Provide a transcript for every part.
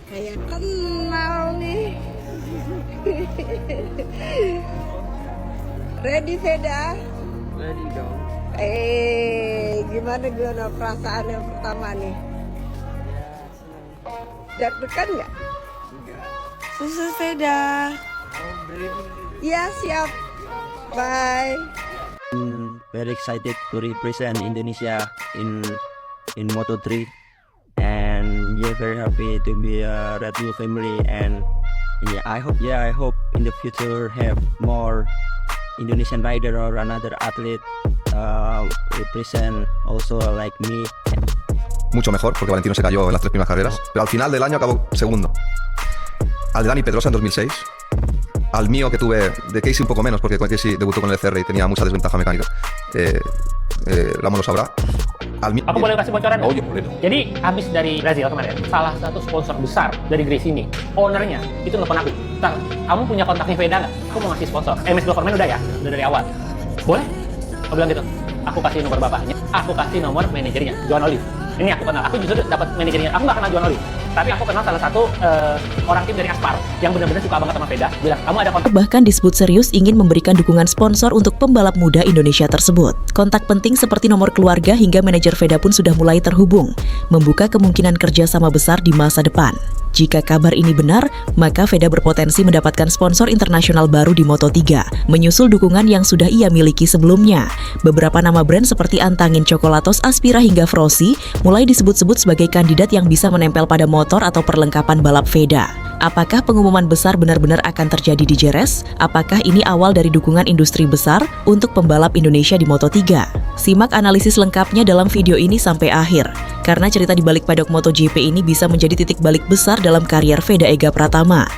Kayak kenal nih. Ready Veda? Ready dong. Gimana perasaan yang pertama nih? Deg-degan nggak? Enggak. Susul Veda. Ya siap. Bye. Very excited to represent Indonesia in Moto3, and very happy to be a Red Bull family. And I hope in the future have more Indonesian rider or another athlete represent also like me. Mucho mejor porque Valentino se cayó en las 3 primeras carreras, pero al final del año acabó segundo. Al de Dani Pedrosa en 2006, al mío que tuve de Casey un poco menos porque Casey debutó con el CR y tenía mucha desventaja mecánica, Lamo lo sabrá. Aku boleh kasih bocoran? Oh iya boleh. Jadi habis dari Brazil kemarin, salah satu sponsor besar dari Grace ini, ownernya itu nelfon aku. Tang, kamu punya kontaknya Veda nggak? Aku mau ngasih sponsor. MS Government udah ya, udah dari awal. Boleh? Aku bilang gitu. Aku kasih nomor bapaknya, aku kasih nomor manajernya, Johan Olive. Ini aku kenal. Aku justru dapat manajernya. Aku nggak kenal Johan Olive, tapi aku kenal salah satu orang tim dari Aspar yang benar-benar suka banget sama Veda. Bilang, kamu ada kontak. Bahkan disebut serius ingin memberikan dukungan sponsor untuk pembalap muda Indonesia tersebut. Kontak penting seperti nomor keluarga hingga manajer Veda pun sudah mulai terhubung, membuka kemungkinan kerjasama besar di masa depan. Jika kabar ini benar, maka Veda berpotensi mendapatkan sponsor internasional baru di Moto3, menyusul dukungan yang sudah ia miliki sebelumnya. Beberapa nama brand seperti Antangin Chocolatos, Aspira hingga Frosi mulai disebut-sebut sebagai kandidat yang bisa menempel pada motor atau perlengkapan balap Veda. Apakah pengumuman besar benar-benar akan terjadi di Jerez? Apakah ini awal dari dukungan industri besar untuk pembalap Indonesia di Moto3? Simak analisis lengkapnya dalam video ini sampai akhir, karena cerita di balik paddock MotoGP ini bisa menjadi titik balik besar dalam karier Veda Ega Pratama.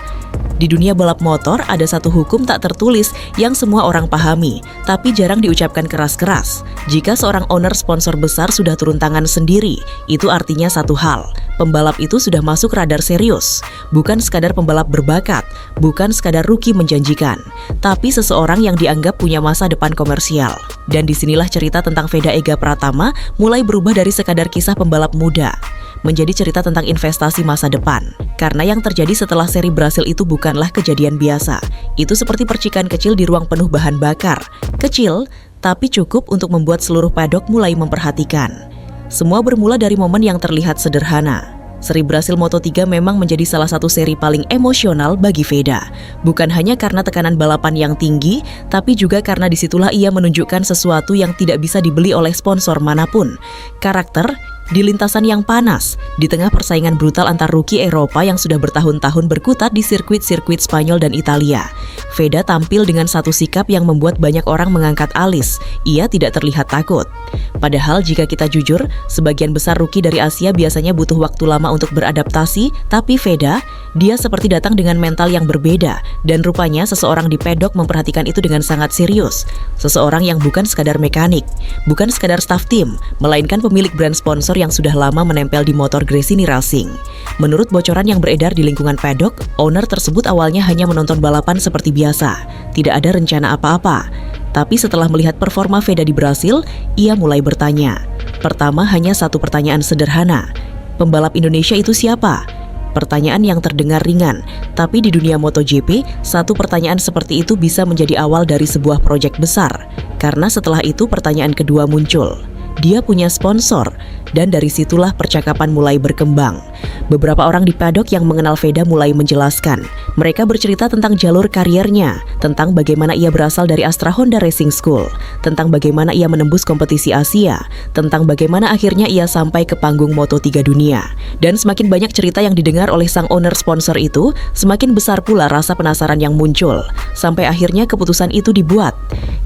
Di dunia balap motor, ada satu hukum tak tertulis yang semua orang pahami, tapi jarang diucapkan keras-keras. Jika seorang owner sponsor besar sudah turun tangan sendiri, itu artinya satu hal, pembalap itu sudah masuk radar serius. Bukan sekadar pembalap berbakat, bukan sekadar rookie menjanjikan, tapi seseorang yang dianggap punya masa depan komersial. Dan disinilah cerita tentang Veda Ega Pratama mulai berubah dari sekadar kisah pembalap muda menjadi cerita tentang investasi masa depan. Karena yang terjadi setelah seri Brasil itu bukanlah kejadian biasa. Itu seperti percikan kecil di ruang penuh bahan bakar. Kecil, tapi cukup untuk membuat seluruh paddock mulai memperhatikan. Semua bermula dari momen yang terlihat sederhana. Seri Brasil Moto3 memang menjadi salah satu seri paling emosional bagi Veda. Bukan hanya karena tekanan balapan yang tinggi, tapi juga karena disitulah ia menunjukkan sesuatu yang tidak bisa dibeli oleh sponsor manapun. Karakter di lintasan yang panas, di tengah persaingan brutal antar rookie Eropa yang sudah bertahun-tahun berkutat di sirkuit-sirkuit Spanyol dan Italia. Veda tampil dengan satu sikap yang membuat banyak orang mengangkat alis. Ia tidak terlihat takut. Padahal jika kita jujur, sebagian besar rookie dari Asia biasanya butuh waktu lama untuk beradaptasi, tapi Veda, dia seperti datang dengan mental yang berbeda, dan rupanya seseorang di pedok memperhatikan itu dengan sangat serius. Seseorang yang bukan sekadar mekanik, bukan sekadar staff tim, melainkan pemilik brand sponsor yang sudah lama menempel di motor Gresini Racing. Menurut bocoran yang beredar di lingkungan paddock, owner tersebut awalnya hanya menonton balapan seperti biasa, tidak ada rencana apa-apa. Tapi setelah melihat performa Veda di Brasil, ia mulai bertanya. Pertama hanya satu pertanyaan sederhana, pembalap Indonesia itu siapa? Pertanyaan yang terdengar ringan, tapi di dunia MotoGP, satu pertanyaan seperti itu bisa menjadi awal dari sebuah proyek besar. Karena setelah itu pertanyaan kedua muncul. Dia punya sponsor, dan dari situlah percakapan mulai berkembang. Beberapa orang di paddock yang mengenal Veda mulai menjelaskan. Mereka bercerita tentang jalur kariernya, tentang bagaimana ia berasal dari Astra Honda Racing School, tentang bagaimana ia menembus kompetisi Asia, tentang bagaimana akhirnya ia sampai ke panggung Moto3 dunia. Dan semakin banyak cerita yang didengar oleh sang owner sponsor itu, semakin besar pula rasa penasaran yang muncul. Sampai akhirnya keputusan itu dibuat.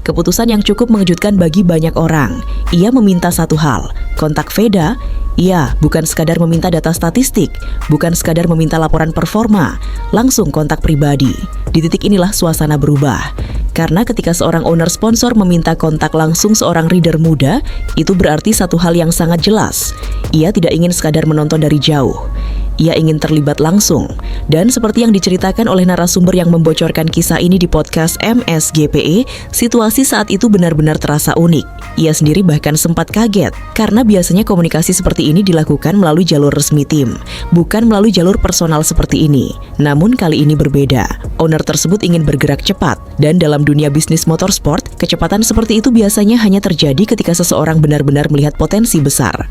Keputusan yang cukup mengejutkan bagi banyak orang. Ia meminta satu hal, kontak Veda. Ia bukan sekadar meminta data statistik, bukan sekadar meminta laporan performa, langsung kontak pribadi. Di titik inilah suasana berubah. Karena ketika seorang owner sponsor meminta kontak langsung seorang rider muda, itu berarti satu hal yang sangat jelas. Ia tidak ingin sekadar menonton dari jauh. Ia ingin terlibat langsung. Dan seperti yang diceritakan oleh narasumber yang membocorkan kisah ini di podcast MSGPE, situasi saat itu benar-benar terasa unik. Ia sendiri bahkan sempat kaget, karena biasanya komunikasi seperti ini dilakukan melalui jalur resmi tim, bukan melalui jalur personal seperti ini. Namun kali ini berbeda. Owner tersebut ingin bergerak cepat, dan dalam dunia bisnis motorsport, kecepatan seperti itu biasanya hanya terjadi ketika seseorang benar-benar melihat potensi besar.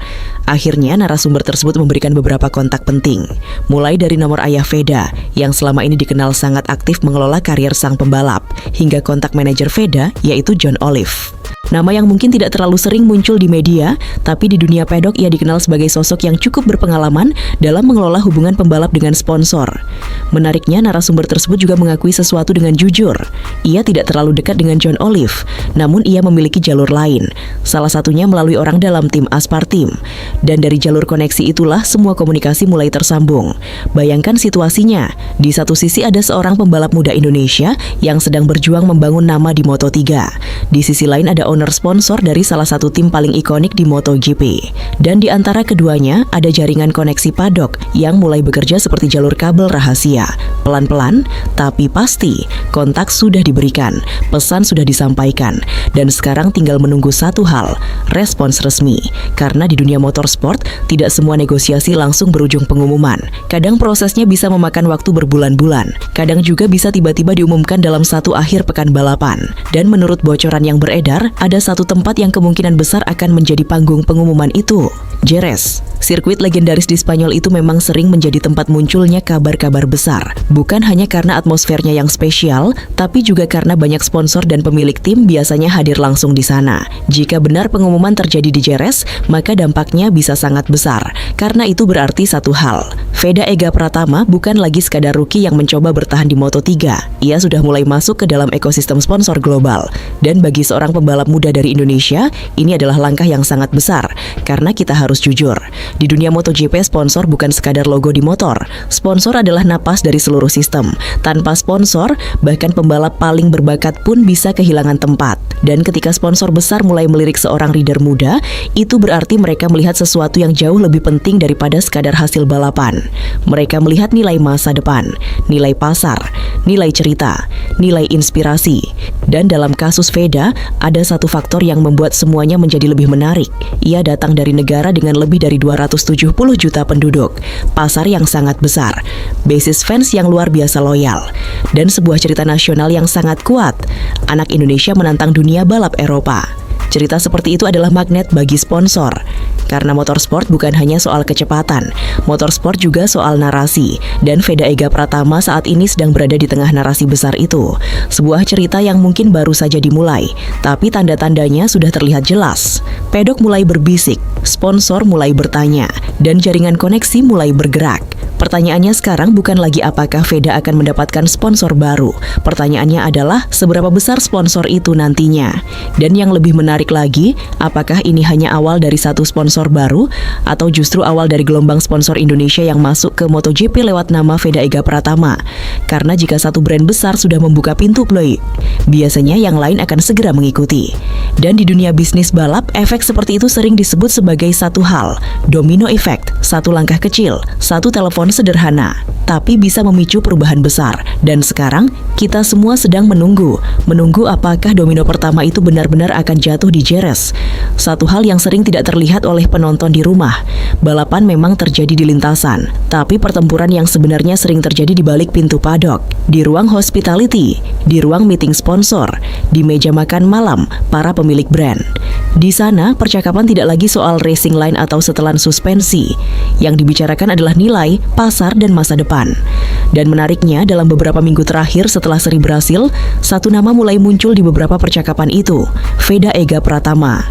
Akhirnya narasumber tersebut memberikan beberapa kontak penting, mulai dari nomor ayah Veda yang selama ini dikenal sangat aktif mengelola karier sang pembalap, hingga kontak manajer Veda yaitu John Olive. Nama yang mungkin tidak terlalu sering muncul di media, tapi di dunia pedok ia dikenal sebagai sosok yang cukup berpengalaman dalam mengelola hubungan pembalap dengan sponsor. Menariknya, narasumber tersebut juga mengakui sesuatu dengan jujur. Ia tidak terlalu dekat dengan John Olive, namun ia memiliki jalur lain, salah satunya melalui orang dalam tim Aspartim. Dan dari jalur koneksi itulah semua komunikasi mulai tersambung. Bayangkan situasinya, di satu sisi ada seorang pembalap muda Indonesia yang sedang berjuang membangun nama di Moto3. Di sisi lain ada owner sponsor dari salah satu tim paling ikonik di MotoGP. Dan di antara keduanya ada jaringan koneksi padok yang mulai bekerja seperti jalur kabel rahasia. Pelan-pelan, tapi pasti, kontak sudah diberikan, pesan sudah disampaikan, dan sekarang tinggal menunggu satu hal, respons resmi. Karena di dunia motorsport, tidak semua negosiasi langsung berujung pengumuman. Kadang prosesnya bisa memakan waktu berbulan-bulan, kadang juga bisa tiba-tiba diumumkan dalam satu akhir pekan balapan. Dan menurut bocoran yang beredar, ada satu tempat yang kemungkinan besar akan menjadi panggung pengumuman itu, Jerez. Sirkuit legendaris di Spanyol itu memang sering menjadi tempat munculnya kabar-kabar besar. Bukan hanya karena atmosfernya yang spesial, tapi juga karena banyak sponsor dan pemilik tim biasanya hadir langsung di sana. Jika benar pengumuman terjadi di Jerez, maka dampaknya bisa sangat besar. Karena itu berarti satu hal, Veda Ega Pratama bukan lagi sekadar rookie yang mencoba bertahan di Moto3. Ia sudah mulai masuk ke dalam ekosistem sponsor global. Dan bagi seorang pembalap muda dari Indonesia, ini adalah langkah yang sangat besar. Karena kita harus jujur, di dunia MotoGP sponsor bukan sekadar logo di motor. Sponsor adalah napas dari seluruh sistem. Tanpa sponsor, bahkan pembalap paling berbakat pun bisa kehilangan tempat. Dan ketika sponsor besar mulai melirik seorang rider muda, itu berarti mereka melihat sesuatu yang jauh lebih penting daripada sekadar hasil balapan. Mereka melihat nilai masa depan, nilai pasar, nilai cerita, nilai inspirasi. Dan dalam kasus Veda, ada satu faktor yang membuat semuanya menjadi lebih menarik. Ia datang dari negara dengan lebih dari 270 juta penduduk, pasar yang sangat besar, basis fans yang luar biasa loyal, dan sebuah cerita nasional yang sangat kuat. Anak Indonesia menantang dunia balap Eropa. Cerita seperti itu adalah magnet bagi sponsor. Karena motorsport bukan hanya soal kecepatan, motorsport juga soal narasi. Dan Veda Ega Pratama saat ini sedang berada di tengah narasi besar itu. Sebuah cerita yang mungkin baru saja dimulai, tapi tanda-tandanya sudah terlihat jelas. Pedok mulai berbisik, sponsor mulai bertanya, dan jaringan koneksi mulai bergerak. Pertanyaannya sekarang bukan lagi apakah Veda akan mendapatkan sponsor baru. Pertanyaannya adalah seberapa besar sponsor itu nantinya. Dan yang lebih menarik lagi, apakah ini hanya awal dari satu sponsor baru atau justru awal dari gelombang sponsor Indonesia yang masuk ke MotoGP lewat nama Veda Ega Pratama. Karena jika satu brand besar sudah membuka pintu play, biasanya yang lain akan segera mengikuti. Dan di dunia bisnis balap, efek seperti itu sering disebut sebagai satu hal, domino effect. Satu langkah kecil, satu telepon sederhana, tapi bisa memicu perubahan besar. Dan sekarang, kita semua sedang menunggu apakah domino pertama itu benar-benar akan jatuh di Jerez. Satu hal yang sering tidak terlihat oleh penonton di rumah, balapan memang terjadi di lintasan, tapi pertempuran yang sebenarnya sering terjadi di balik pintu padok, di ruang hospitality, di ruang meeting sponsor, di meja makan malam para pemilik brand. Di sana, percakapan tidak lagi soal racing line atau setelan suspensi. Yang dibicarakan adalah nilai, pasar, dan masa depan. Dan menariknya, dalam beberapa minggu terakhir setelah seri berhasil, satu nama mulai muncul di beberapa percakapan itu, Veda Ega Pratama.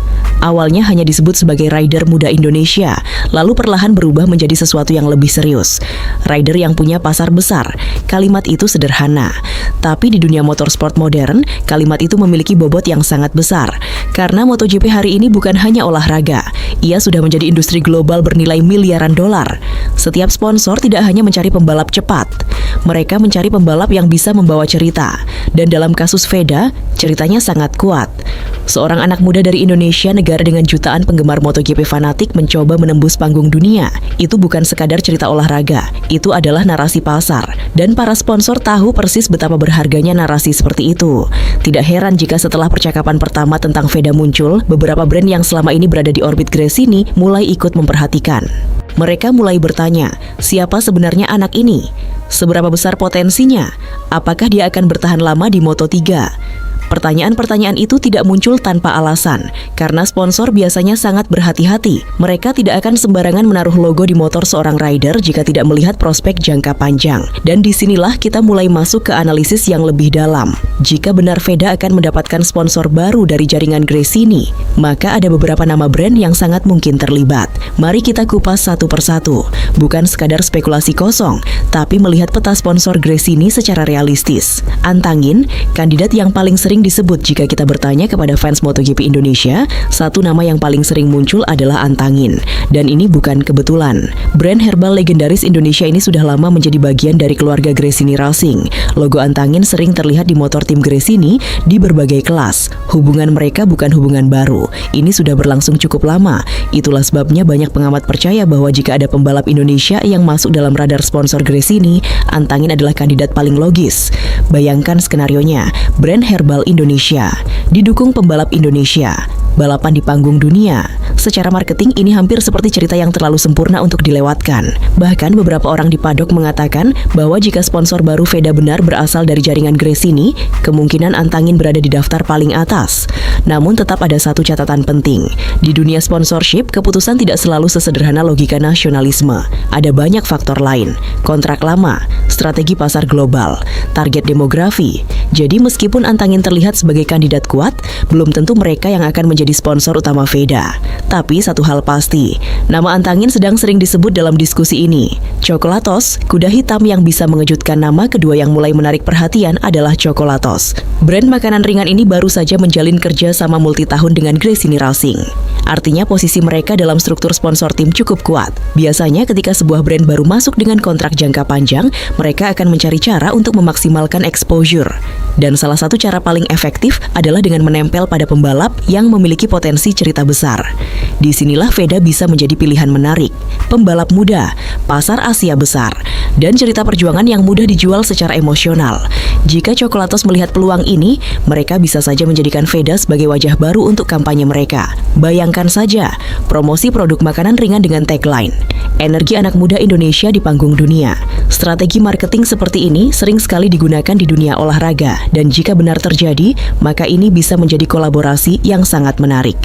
Awalnya hanya disebut sebagai rider muda Indonesia, lalu perlahan berubah menjadi sesuatu yang lebih serius. Rider yang punya pasar besar. Kalimat itu sederhana, tapi di dunia motorsport modern, kalimat itu memiliki bobot yang sangat besar. Karena MotoGP hari ini bukan hanya olahraga, ia sudah menjadi industri global bernilai miliaran dolar. Setiap sponsor tidak hanya mencari pembalap cepat, mereka mencari pembalap yang bisa membawa cerita. Dan dalam kasus Veda, ceritanya sangat kuat. Seorang anak muda dari Indonesia, negara dengan jutaan penggemar MotoGP fanatik, mencoba menembus panggung dunia. Itu bukan sekadar cerita olahraga, itu adalah narasi pasar. Dan para sponsor tahu persis betapa berharganya narasi seperti itu. Tidak heran jika setelah percakapan pertama tentang Veda muncul, beberapa brand yang selama ini berada di orbit Gresini mulai ikut memperhatikan. Mereka mulai bertanya, siapa sebenarnya anak ini? Seberapa besar potensinya? Apakah dia akan bertahan lama di Moto3? Pertanyaan-pertanyaan itu tidak muncul tanpa alasan, karena sponsor biasanya sangat berhati-hati. Mereka tidak akan sembarangan menaruh logo di motor seorang rider jika tidak melihat prospek jangka panjang. Dan disinilah kita mulai masuk ke analisis yang lebih dalam. Jika benar Veda akan mendapatkan sponsor baru dari jaringan Gresini, maka ada beberapa nama brand yang sangat mungkin terlibat. Mari kita kupas satu persatu. Bukan sekadar spekulasi kosong, tapi melihat peta sponsor Gresini secara realistis. Antangin, kandidat yang paling sering disebut jika kita bertanya kepada fans MotoGP Indonesia. Satu nama yang paling sering muncul adalah Antangin. Dan ini bukan kebetulan. Brand herbal legendaris Indonesia ini sudah lama menjadi bagian dari keluarga Gresini Racing. Logo Antangin sering terlihat di motor tim Gresini di berbagai kelas. Hubungan mereka bukan hubungan baru. Ini sudah berlangsung cukup lama. Itulah sebabnya banyak pengamat percaya bahwa jika ada pembalap Indonesia yang masuk dalam radar sponsor Gresini, Antangin adalah kandidat paling logis. Bayangkan skenarionya, brand herbal Indonesia didukung pembalap Indonesia, balapan di panggung dunia. Secara marketing ini hampir seperti cerita yang terlalu sempurna untuk dilewatkan. Bahkan beberapa orang di paddock mengatakan bahwa jika sponsor baru Veda benar berasal dari jaringan Gresini, kemungkinan Antangin berada di daftar paling atas. Namun tetap ada satu catatan penting. Di dunia sponsorship, keputusan tidak selalu sesederhana logika nasionalisme. Ada banyak faktor lain. Kontrak lama, strategi pasar global, target demografi. Jadi meskipun Antangin terlihat sebagai kandidat kuat, belum tentu mereka yang akan menjadi sponsor utama Veda. Tapi satu hal pasti, nama Antangin sedang sering disebut dalam diskusi ini. Chocolatos, kuda hitam yang bisa mengejutkan. Nama kedua yang mulai menarik perhatian adalah Chocolatos. Brand makanan ringan ini baru saja menjalin kerja sama multitahun dengan Gresini Racing. Artinya posisi mereka dalam struktur sponsor tim cukup kuat. Biasanya ketika sebuah brand baru masuk dengan kontrak jangka panjang, mereka akan mencari cara untuk memaksimalkan exposure. Dan salah satu cara paling efektif adalah dengan menempel pada pembalap yang memiliki potensi cerita besar. Disinilah Veda bisa menjadi pilihan menarik. Pembalap muda, pasar Asia besar, dan cerita perjuangan yang mudah dijual secara emosional. Jika Chocolatos melihat peluang ini, mereka bisa saja menjadikan Veda sebagai wajah baru untuk kampanye mereka. Bayangkan saja, promosi produk makanan ringan dengan tagline, energi anak muda Indonesia di panggung dunia. Strategi marketing seperti ini sering sekali digunakan di dunia olahraga, dan jika benar terjadi, maka ini bisa menjadi kolaborasi yang sangat menarik.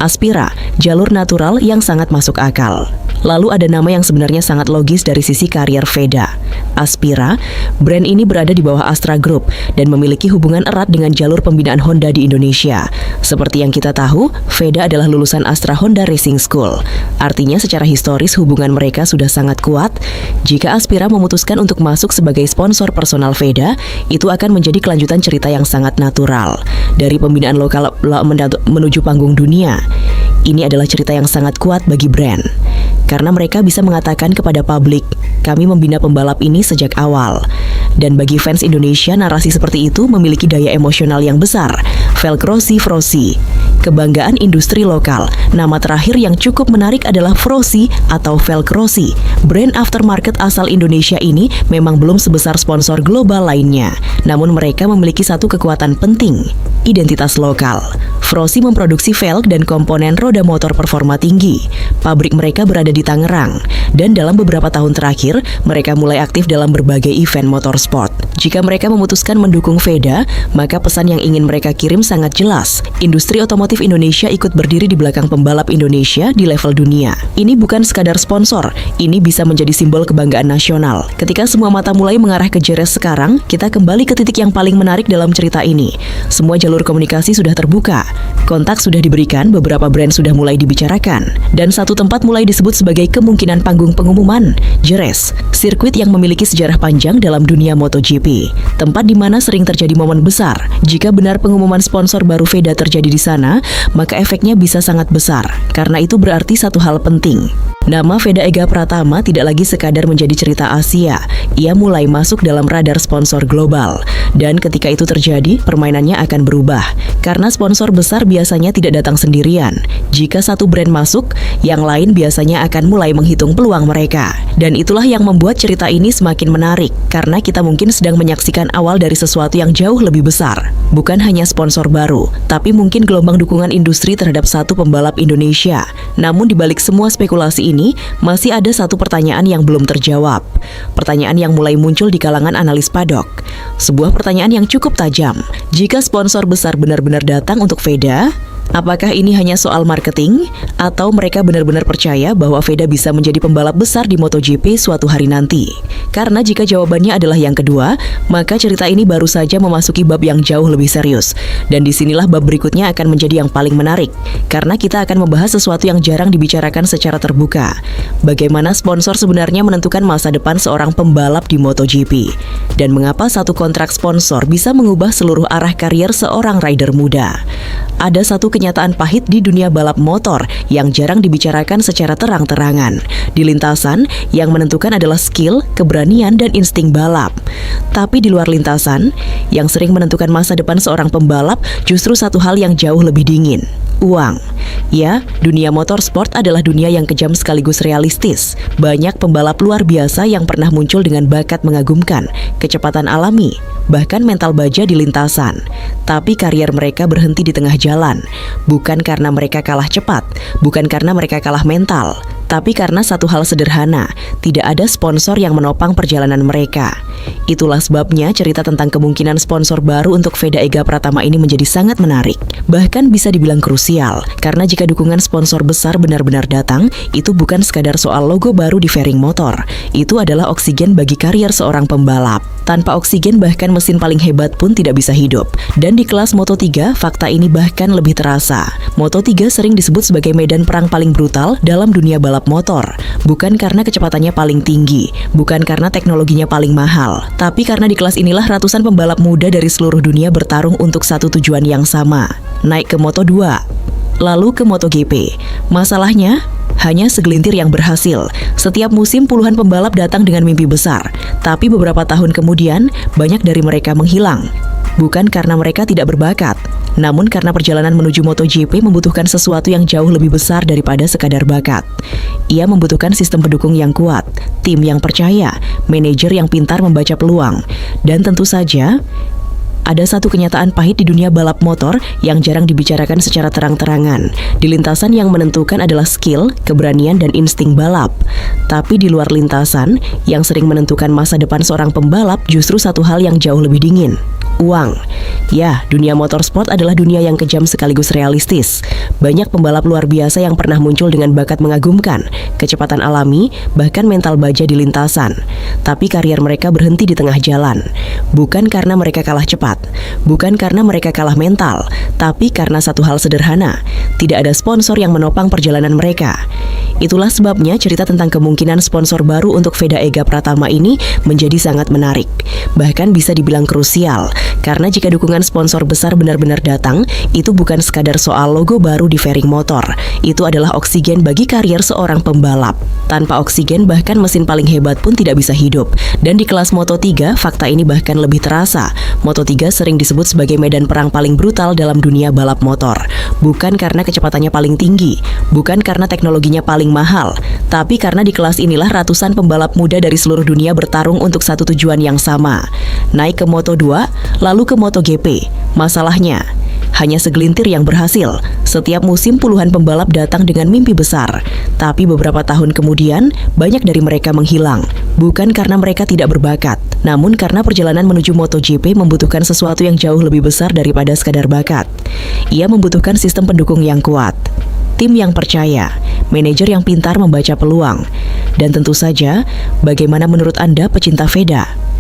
Aspira, jalur natural yang sangat masuk akal. Lalu ada nama yang sebenarnya sangat logis dari sisi karier Veda. Aspira, brand ini berada di bawah Astra Group dan memiliki hubungan erat dengan jalur pembinaan Honda di Indonesia. Seperti yang kita tahu, Veda adalah lulusan Astra Honda Racing School. Artinya secara historis hubungan mereka sudah sangat kuat. Jika Aspira memutuskan untuk masuk sebagai sponsor personal Veda, itu akan menjadi kelanjutan cerita yang sangat natural. Dari pembinaan lokal menuju panggung dunia. Ini adalah cerita yang sangat kuat bagi brand. Karena mereka bisa mengatakan kepada publik, kami membina pembalap ini sejak awal. Dan bagi fans Indonesia, narasi seperti itu memiliki daya emosional yang besar. Velcrosi Frosi, kebanggaan industri lokal. Nama terakhir yang cukup menarik adalah Frosi atau Velcrosi. Brand aftermarket asal Indonesia ini memang belum sebesar sponsor global lainnya. Namun mereka memiliki satu kekuatan penting, identitas lokal. Frosi memproduksi velg dan komponen roda motor performa tinggi. Pabrik mereka berada di Tangerang. Dan dalam beberapa tahun terakhir, mereka mulai aktif dalam berbagai event motorsport. Jika mereka memutuskan mendukung Veda, maka pesan yang ingin mereka kirim sangat jelas. Industri otomotif Indonesia ikut berdiri di belakang pembalap Indonesia di level dunia. Ini bukan sekadar sponsor, ini bisa menjadi simbol kebanggaan nasional. Ketika semua mata mulai mengarah ke Jerez sekarang, kita kembali ke titik yang paling menarik dalam cerita ini. Semua jalur komunikasi sudah terbuka. Kontak sudah diberikan, beberapa brand sudah mulai dibicarakan. Dan satu tempat mulai disebut sebagai kemungkinan panggung pengumuman, Jerez, sirkuit yang memiliki sejarah panjang dalam dunia MotoGP. Tempat di mana sering terjadi momen besar. Jika benar pengumuman sponsor baru Veda terjadi di sana, maka efeknya bisa sangat besar. Karena itu berarti satu hal penting. Nama Veda Ega Pratama tidak lagi sekadar menjadi cerita Asia. ia mulai masuk dalam radar sponsor global. Dan ketika itu terjadi, permainannya akan berubah. Karena sponsor besar biasanya tidak datang sendirian. Jika satu brand masuk, yang lain biasanya akan mulai menghitung peluang mereka. Dan itulah yang membuat cerita ini semakin menarik, karena kita mungkin sedang menyaksikan awal dari sesuatu yang jauh lebih besar. Bukan hanya sponsor baru, tapi mungkin gelombang dukungan industri terhadap satu pembalap Indonesia. Namun di balik semua spekulasi ini, masih ada satu pertanyaan yang belum terjawab. Pertanyaan yang mulai muncul di kalangan analis paddock. Sebuah pertanyaan yang cukup tajam. Jika sponsor besar benar-benar datang untuk Veda, apakah ini hanya soal marketing? Atau mereka benar-benar percaya bahwa Veda bisa menjadi pembalap besar di MotoGP suatu hari nanti? Karena jika jawabannya adalah yang kedua, maka cerita ini baru saja memasuki bab yang jauh lebih serius. Dan disinilah bab berikutnya akan menjadi yang paling menarik, karena kita akan membahas sesuatu yang jarang dibicarakan secara terbuka. Bagaimana sponsor sebenarnya menentukan masa depan seorang pembalap di MotoGP? Dan mengapa satu kontrak sponsor bisa mengubah seluruh arah karier seorang rider muda? Ada satu kenyataan pahit di dunia balap motor yang jarang dibicarakan secara terang-terangan. Di lintasan, yang menentukan adalah skill, keberanian, dan insting balap. Tapi di luar lintasan, yang sering menentukan masa depan seorang pembalap justru satu hal yang jauh lebih dingin: uang. Ya, dunia motorsport adalah dunia yang kejam sekaligus realistis. Banyak pembalap luar biasa yang pernah muncul dengan bakat mengagumkan, kecepatan alami, bahkan mental baja di lintasan. Tapi karier mereka berhenti di tengah jalan. Bukan karena mereka kalah cepat, bukan karena mereka kalah mental, tapi karena satu hal sederhana: tidak ada sponsor yang menopang perjalanan mereka. Itulah sebabnya cerita tentang kemungkinan sponsor baru untuk Veda Ega Pratama ini menjadi sangat menarik. Bahkan bisa dibilang krusial, karena jika dukungan sponsor besar benar-benar datang, itu bukan sekadar soal logo baru di fairing motor. Itu adalah oksigen bagi karier seorang pembalap. Tanpa oksigen bahkan mesin paling hebat pun tidak bisa hidup. Dan di kelas Moto3, fakta ini bahkan lebih terasa. Moto3 sering disebut sebagai medan perang paling brutal dalam dunia balap motor. Bukan karena kecepatannya paling tinggi, bukan karena teknologinya paling mahal, tapi karena di kelas inilah ratusan pembalap muda dari seluruh dunia bertarung untuk satu tujuan yang sama: naik ke Moto2, lalu ke MotoGP. Masalahnya, hanya segelintir yang berhasil. Setiap musim puluhan pembalap datang dengan mimpi besar, tapi beberapa tahun kemudian banyak dari mereka menghilang. Bukan karena mereka tidak berbakat, namun karena perjalanan menuju MotoGP membutuhkan sesuatu yang jauh lebih besar daripada sekadar bakat. Ia membutuhkan sistem pendukung yang kuat, tim yang percaya, manajer yang pintar membaca peluang, dan tentu saja ada satu kenyataan pahit di dunia balap motor yang jarang dibicarakan secara terang-terangan. Di lintasan yang menentukan adalah skill, keberanian, dan insting balap. Tapi di luar lintasan, yang sering menentukan masa depan seorang pembalap justru satu hal yang jauh lebih dingin: uang. Ya, dunia motorsport adalah dunia yang kejam sekaligus realistis. Banyak pembalap luar biasa yang pernah muncul dengan bakat mengagumkan, kecepatan alami, bahkan mental baja di lintasan. Tapi karier mereka berhenti di tengah jalan. Bukan karena mereka kalah cepat, bukan karena mereka kalah mental, tapi karena satu hal sederhana: tidak ada sponsor yang menopang perjalanan mereka. Itulah sebabnya cerita tentang kemungkinan sponsor baru untuk Veda Ega Pratama ini menjadi sangat menarik. Bahkan bisa dibilang krusial, karena jika dukungan sponsor besar benar-benar datang, itu bukan sekadar soal logo baru di fairing motor. Itu adalah oksigen bagi karier seorang pembalap. Tanpa oksigen bahkan mesin paling hebat pun tidak bisa hidup. Dan di kelas Moto3, fakta ini bahkan lebih terasa. Moto3 sering disebut sebagai medan perang paling brutal dalam dunia balap motor. Bukan karena kecepatannya paling tinggi, bukan karena teknologinya paling mahal, tapi karena di kelas inilah ratusan pembalap muda dari seluruh dunia bertarung untuk satu tujuan yang sama: naik ke Moto2, lalu ke MotoGP. Masalahnya, hanya segelintir yang berhasil. Setiap musim puluhan pembalap datang dengan mimpi besar, tapi beberapa tahun kemudian banyak dari mereka menghilang. Bukan karena mereka tidak berbakat, namun karena perjalanan menuju MotoGP membutuhkan sesuatu yang jauh lebih besar daripada sekadar bakat. Ia membutuhkan sistem pendukung yang kuat, tim yang percaya, manajer yang pintar membaca peluang. Dan tentu saja, bagaimana menurut Anda pecinta Veda?